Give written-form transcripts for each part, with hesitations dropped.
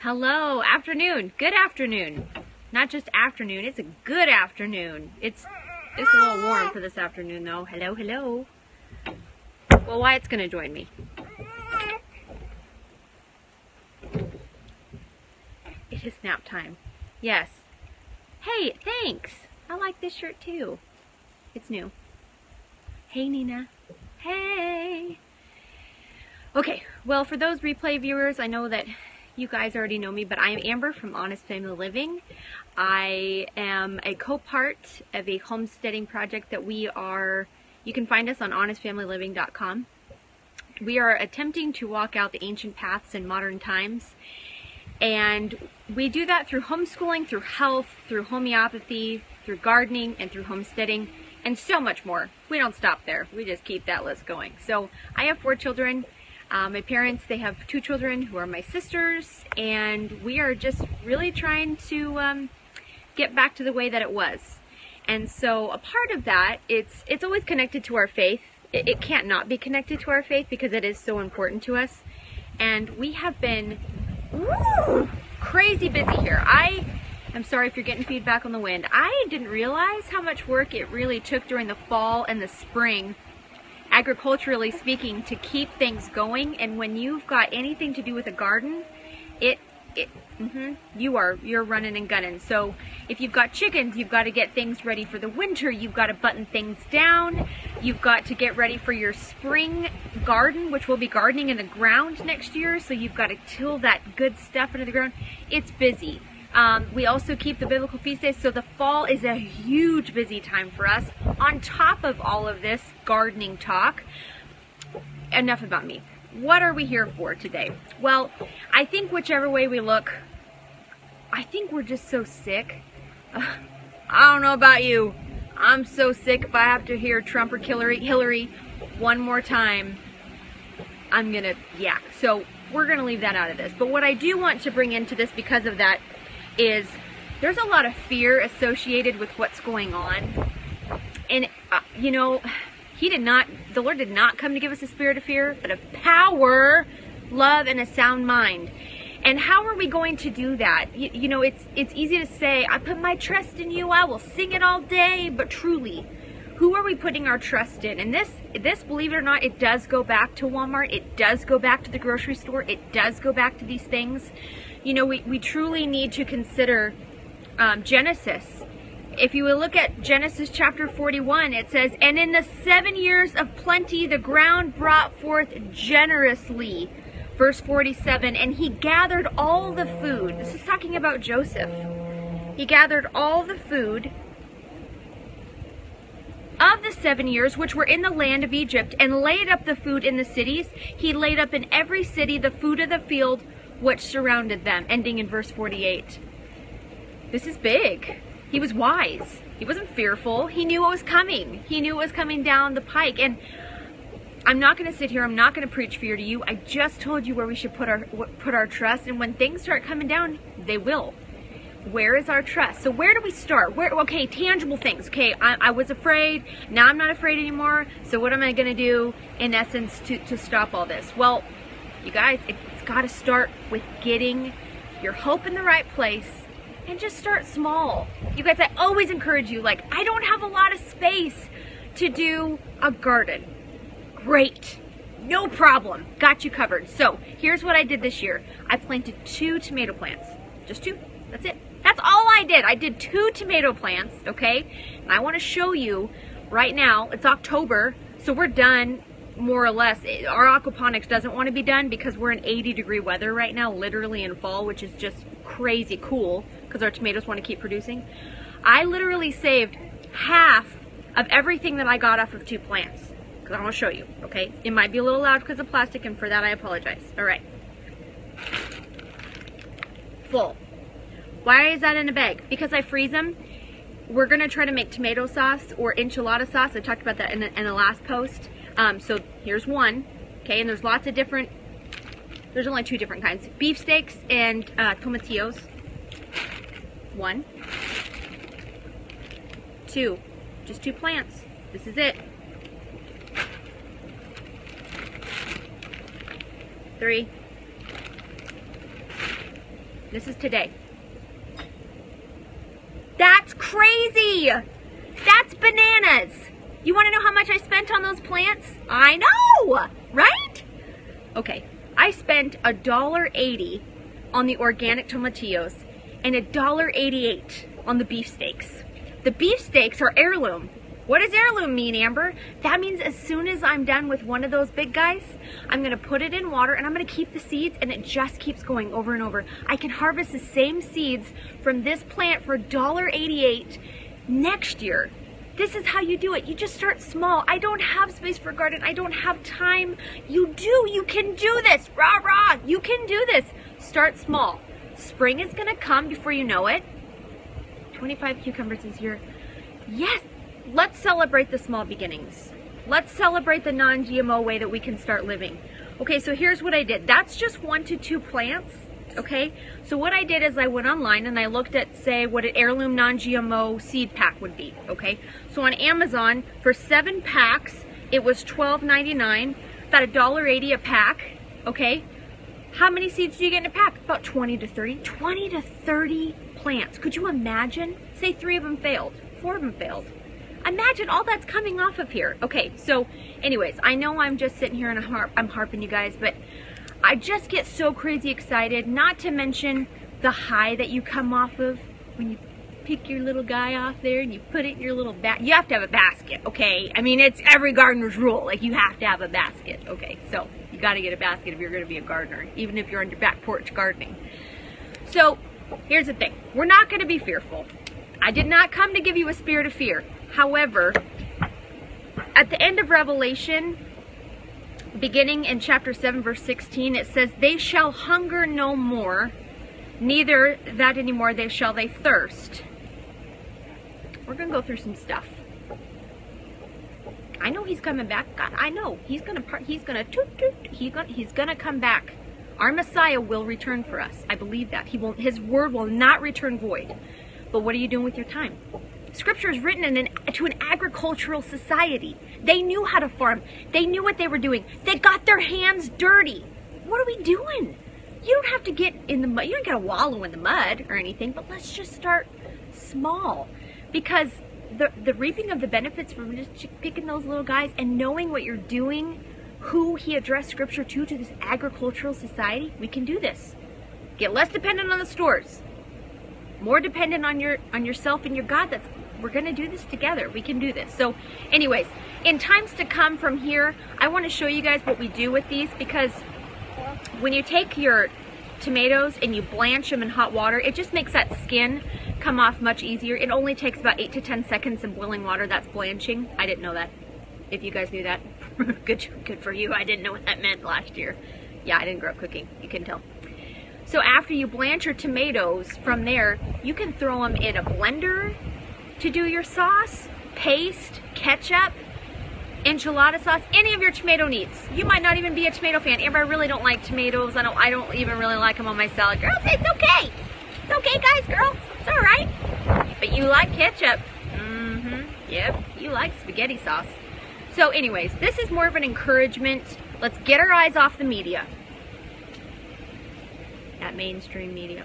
Hello, afternoon, good afternoon. Not just afternoon, it's a good afternoon. It's a little warm for this afternoon though. Hello, hello. Well, Wyatt's gonna join me. It is nap time. Yes. Hey, thanks. I like this shirt too. It's new. Hey, Nina. Hey. Okay, well, for those replay viewers, I know that you guys already know me, but I am Amber from Honest Family Living. I am a co-part of a homesteading project that you can find us on honestfamilyliving.com. We are attempting to walk out the ancient paths in modern times, and we do that through homeschooling, through health, through homeopathy, through gardening, and through homesteading, and so much more. We don't stop there. We just keep that list going. So I have 4 children. My parents, they have 2 children who are my sisters, and we are just really trying to get back to the way that it was. And so a part of that, it's always connected to our faith. It can't not be connected to our faith because it is so important to us. And we have been crazy busy here. I'm sorry if you're getting feedback on the wind. I didn't realize how much work it really took during the fall and the spring, agriculturally speaking, to keep things going. And when you've got anything to do with a garden, you're running and gunning. So if you've got chickens, you've got to get things ready for the winter. You've got to button things down. You've got to get ready for your spring garden, which will be gardening in the ground next year. So you've got to till that good stuff into the ground. It's busy. We also keep the biblical feast days, so the fall is a huge busy time for us. On top of all of this gardening talk, enough about me. What are we here for today? Well, I think whichever way we look, I think we're just so sick. I don't know about you. I'm so sick. If I have to hear Trump or Hillary one more time, I'm gonna yak. So we're gonna leave that out of this. But what I do want to bring into this because of that is there's a lot of fear associated with what's going on. And, you know, the Lord did not come to give us a spirit of fear, but of power, love, and a sound mind. And how are we going to do that? You know, it's easy to say, I put my trust in you, I will sing it all day, but truly, who are we putting our trust in? And this, believe it or not, it does go back to Walmart, it does go back to the grocery store, it does go back to these things. You know, we truly need to consider Genesis. If you will look at Genesis chapter 41, it says, and in the 7 years of plenty, the ground brought forth generously. Verse 47, and he gathered all the food. This is talking about Joseph. He gathered all the food of the 7 years which were in the land of Egypt, and laid up the food in the cities. He laid up in every city the food of the field which surrounded them. Ending in verse 48. This is big. He was wise. He wasn't fearful. He knew what was coming. He knew what was coming down the pike. And I'm not going to sit here. I'm not going to preach fear to you. I just told you where we should put our trust. And when things start coming down, they will. Where is our trust? So where do we start? Okay, tangible things. Okay, I was afraid. Now I'm not afraid anymore. So what am I going to do, in essence, to stop all this? Well, you guys, it's got to start with getting your hope in the right place and just start small. You guys, I always encourage you, like, I don't have a lot of space to do a garden. Great. No problem. Got you covered. So here's what I did this year. I planted 2 tomato plants. Just 2. That's it. That's all I did. I did 2 tomato plants, okay? And I want to show you right now, it's October, so we're done more or less. Our aquaponics doesn't want to be done because we're in 80-degree weather right now, literally in fall, which is just crazy cool because our tomatoes want to keep producing. I literally saved half of everything that I got off of 2 plants. Because I want to show you, okay? It might be a little loud because of plastic, and for that I apologize. All right. Full. Why is that in a bag? Because I freeze them. We're going to try to make tomato sauce or enchilada sauce. I talked about that in the last post. So here's one, okay? And there's lots of different, there's only 2 different kinds. Beef steaks and tomatillos. 1. 2. Just 2 plants. This is it. 3. This is today. That's crazy. That's bananas. You want to know how much I spent on those plants? I know, right? Okay, I spent $1.80 on the organic tomatillos and $1.88 on the beefsteaks. The beefsteaks are heirloom. What does heirloom mean, Amber? That means as soon as I'm done with one of those big guys, I'm gonna put it in water and I'm gonna keep the seeds, and it just keeps going over and over. I can harvest the same seeds from this plant for $1.88 next year. This is how you do it. You just start small. I don't have space for a garden. I don't have time. You do. You can do this. Rah, rah. You can do this. Start small. Spring is gonna come before you know it. 25 cucumbers this year. Yes. Let's celebrate the small beginnings. Let's celebrate the non-GMO way that we can start living. Okay, so here's what I did. That's just 1 to 2 plants, okay? So what I did is I went online and I looked at, say, what an heirloom non-GMO seed pack would be, okay? So on Amazon, for 7 packs, it was $12.99, about $1.80 a pack, okay? How many seeds do you get in a pack? About 20 to 30. 20 to 30 plants. Could you imagine? Say 3 of them failed, 4 of them failed. Imagine all that's coming off of here. Okay, so anyways, I know I'm just sitting here and I'm harping you guys, but I just get so crazy excited, not to mention the high that you come off of when you pick your little guy off there and you put it in your little basket. You have to have a basket, okay? I mean, it's every gardener's rule. Like, you have to have a basket, okay? So you got to get a basket if you're going to be a gardener, even if you're on your back porch gardening. So here's the thing. We're not going to be fearful. I did not come to give you a spirit of fear. However, at the end of Revelation, beginning in chapter 7, verse 16, it says, "They shall hunger no more, neither that anymore shall they thirst." We're going to go through some stuff. I know he's coming back. God, I know. He's going to come back. Our Messiah will return for us. I believe that. His word will not return void. But what are you doing with your time? Scripture is written to an agricultural society. They knew how to farm. They knew what they were doing. They got their hands dirty. What are we doing? You don't have to get in the mud. You don't got to wallow in the mud or anything, but let's just start small. Because the reaping of the benefits from just picking those little guys and knowing what you're doing, who he addressed Scripture to this agricultural society, we can do this. Get less dependent on the stores. More dependent on yourself and your God. We're going to do this together. We can do this. So anyways, in times to come from here, I want to show you guys what we do with these, because when you take your tomatoes and you blanch them in hot water, it just makes that skin come off much easier. It only takes about 8 to 10 seconds in boiling water. That's blanching. I didn't know that. If you guys knew that, good for you. I didn't know what that meant last year. Yeah, I didn't grow up cooking. You can tell. So after you blanch your tomatoes, from there, you can throw them in a blender to do your sauce, paste, ketchup, enchilada sauce, any of your tomato needs. You might not even be a tomato fan. Amber, I really don't like tomatoes. I don't even really like them on my salad. Girls, it's okay. It's okay, guys, girls. It's all right. But you like ketchup. Yep, you like spaghetti sauce. So anyways, this is more of an encouragement. Let's get our eyes off the media. That mainstream media.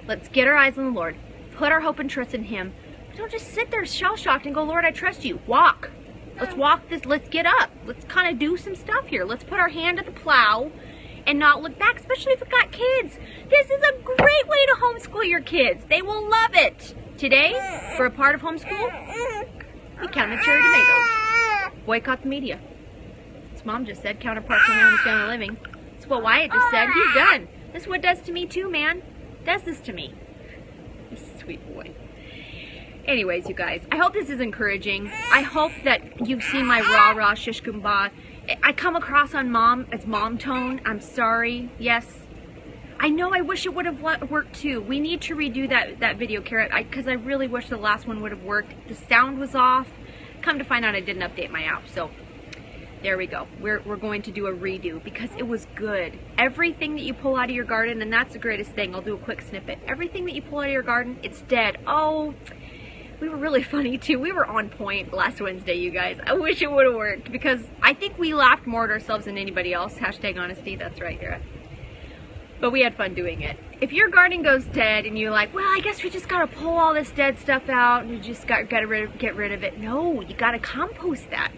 Let's get our eyes on the Lord. Put our hope and trust in Him. Don't just sit there shell-shocked and go, Lord, I trust you. Walk. Let's walk this. Let's get up. Let's kind of do some stuff here. Let's put our hand to the plow and not look back, especially if you've got kids. This is a great way to homeschool your kids. They will love it. Today, for a part of homeschool, we counted cherry tomatoes. Boycott the media. As Mom just said, counterpart to Naomi's Family Living. That's what Wyatt just said. He's done. This is what it does to me too, man. It does this to me. Sweet boy. Anyways, you guys, I hope this is encouraging. I hope that you've seen my rah-rah shish kumbah. I come across on Mom as mom tone. I'm sorry. Yes. I know, I wish it would have worked too. We need to redo that video, Carrot, because I really wish the last one would have worked. The sound was off. Come to find out I didn't update my app, so there we go. We're going to do a redo because it was good. Everything that you pull out of your garden, and that's the greatest thing. I'll do a quick snippet. Everything that you pull out of your garden, it's dead. Oh, we were really funny too. We were on point last Wednesday, you guys. I wish it would have worked because I think we laughed more at ourselves than anybody else. Hashtag honesty. That's right, Garrett. but we had fun doing it. If your garden goes dead and you're like, well, I guess we just gotta pull all this dead stuff out and you just gotta get rid of it. No, you gotta compost that.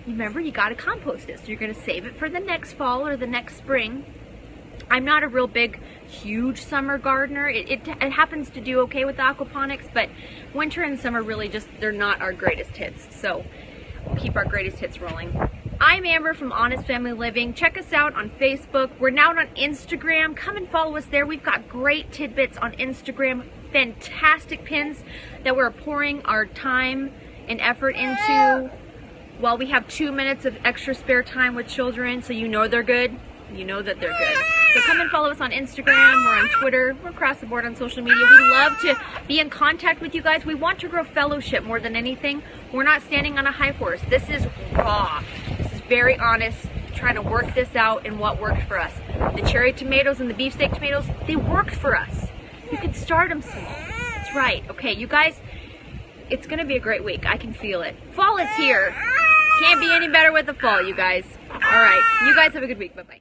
Remember, you gotta compost it. So you're gonna save it for the next fall or the next spring. I'm not a real big, huge summer gardener. It happens to do okay with aquaponics, but winter and summer really just, they're not our greatest hits. So we'll keep our greatest hits rolling. I'm Amber from Honest Family Living. Check us out on Facebook. We're now on Instagram. Come and follow us there. We've got great tidbits on Instagram, fantastic pins that we're pouring our time and effort into while we have 2 minutes of extra spare time with children, so you know they're good. You know that they're good. So come and follow us on Instagram, we're on Twitter, we're across the board on social media. We love to be in contact with you guys. We want to grow fellowship more than anything. We're not standing on a high horse. This is raw. This is very honest, trying to work this out and what worked for us. The cherry tomatoes and the beefsteak tomatoes, they worked for us. You can start them small. That's right. Okay, you guys, it's gonna be a great week. I can feel it. Fall is here. Can't be any better with the fall, you guys. All right, you guys have a good week. Bye-bye.